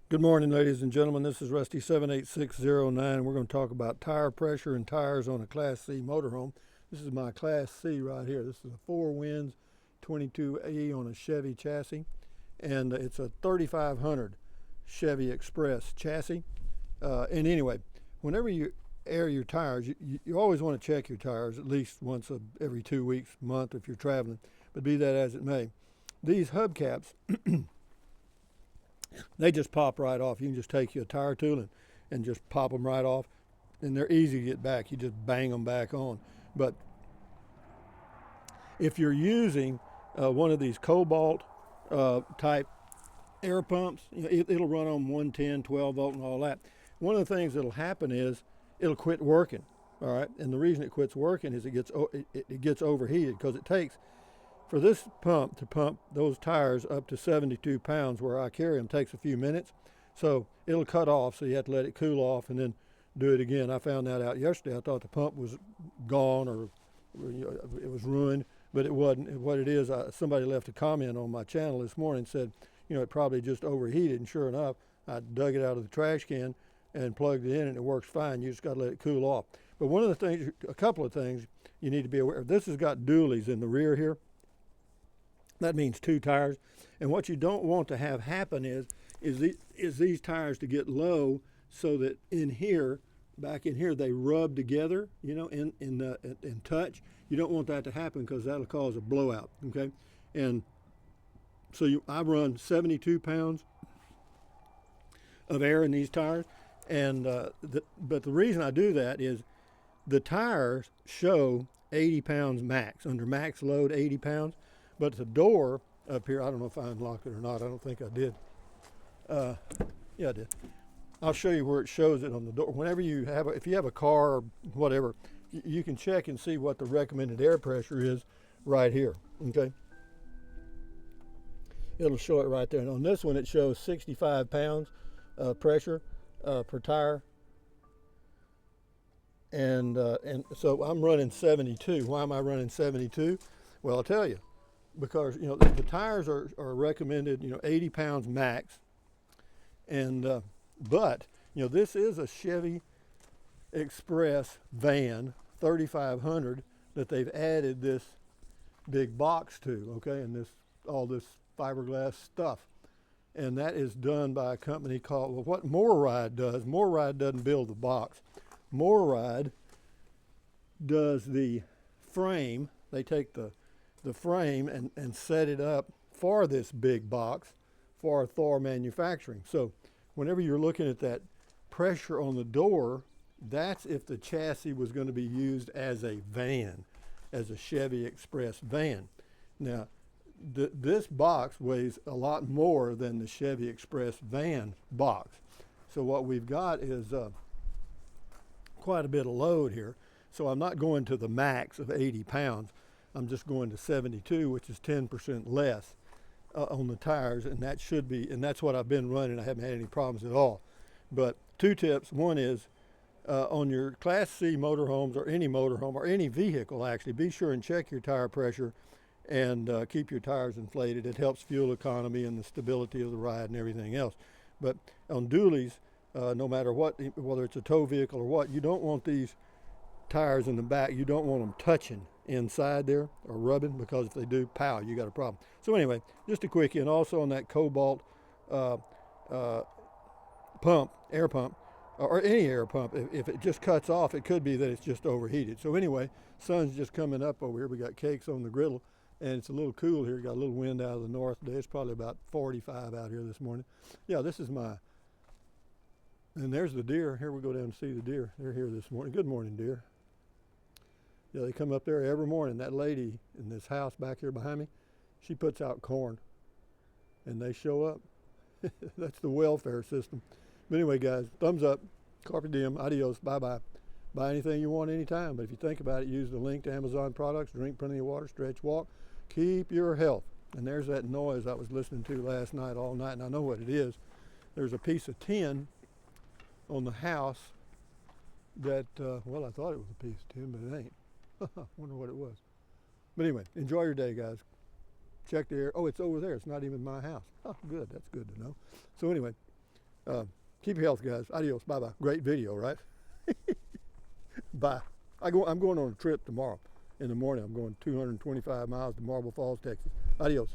Good morning, ladies and gentlemen. This is Rusty 78609. We're going to talk about tire pressure and tires on a Class C motorhome. This is my Class C right here. This is a Four Winds 22E on a Chevy chassis, and it's a 3500 Chevy Express chassis. And anyway, whenever you air your tires, you always want to check your tires at least once every 2 weeks, month if you're traveling. But be that as it may, these hubcaps they just pop right off. You can just take your tire tool and just pop them right off, and they're easy to get back. You just bang them back on. But if you're using one of these Cobalt type air pumps, it'll run on 110, 12 volt, and all that. One of the things that'll happen is it'll quit working. All right, and the reason it quits working is it gets overheated because it takes for this pump to pump those tires up to 72 pounds where I carry them takes a few minutes. So it'll cut off, so you have to let it cool off and then do it again. I found that out yesterday. I thought the pump was gone or it was ruined, but it wasn't. What it is, somebody left a comment on my channel this morning and said, it probably just overheated, and sure enough, I dug it out of the trash can and plugged it in and it works fine. You just got to let it cool off. But one of the things, a couple of things you need to be aware of. This has got dualies in the rear here. That means two tires, and what you don't want to have happen is these tires to get low, so that back in here, they rub together, in touch. You don't want that to happen because that'll cause a blowout. Okay, and so I run 72 pounds of air in these tires, and but the reason I do that is the tires show 80 pounds max, under max load 80 pounds. But the door up here, I don't know if I unlocked it or not. I don't think I did. Yeah, I did. I'll show you where it shows it on the door. Whenever if you have a car or whatever, you can check and see what the recommended air pressure is right here. Okay. It'll show it right there. And on this one, it shows 65 pounds pressure per tire. And so I'm running 72. Why am I running 72? Well, I'll tell you. Because the tires are recommended 80 pounds max, and but this is a Chevy Express van 3500 that they've added this big box to, okay, and all this fiberglass stuff, and that is done by a company called what MoreRide does. MoreRide doesn't build the box. MoreRide does the frame. They take the frame and set it up for this big box for Thor Manufacturing. So whenever you're looking at that pressure on the door, that's if the chassis was going to be used as a van, as a Chevy Express van. Now, this box weighs a lot more than the Chevy Express van box. So what we've got is quite a bit of load here. So I'm not going to the max of 80 pounds. I'm just going to 72, which is 10% less on the tires, and that's what I've been running. I haven't had any problems at all. But two tips. One is on your Class C motorhomes, or any motorhome or any vehicle actually, be sure and check your tire pressure and keep your tires inflated. It helps fuel economy and the stability of the ride and everything else. But on dualies, no matter what, whether it's a tow vehicle or what, you don't want these tires in the back, you don't want them touching inside there or rubbing, because if they do, pow, you got a problem. So anyway, just a quickie. And also on that Cobalt air pump, or any air pump, if it just cuts off, it could be that it's just overheated. So anyway, sun's just coming up over here. We got cakes on the griddle, and it's a little cool here. Got a little wind out of the north today. It's probably about 45 out here this morning. Yeah, this is and there's the deer. Here we go down and see the deer. They're here this morning. Good morning, deer. Yeah, they come up there every morning. That lady in this house back here behind me, she puts out corn, and they show up. That's the welfare system. But anyway, guys, thumbs up, carpe diem, adios, bye-bye. Buy anything you want anytime, but if you think about it, use the link to Amazon products, drink plenty of water, stretch, walk, keep your health. And there's that noise I was listening to last night all night, and I know what it is. There's a piece of tin on the house that, well, I thought it was a piece of tin, but it ain't. Wonder what it was. But anyway, enjoy your day, guys. Check the air. Oh, it's over there. It's not even my house. Oh, good. That's good to know. So anyway, Keep your health, guys. Adios. Bye-bye. Great video, right? Bye. I'm going on a trip tomorrow in the morning. I'm going 225 miles to Marble Falls, Texas. Adios.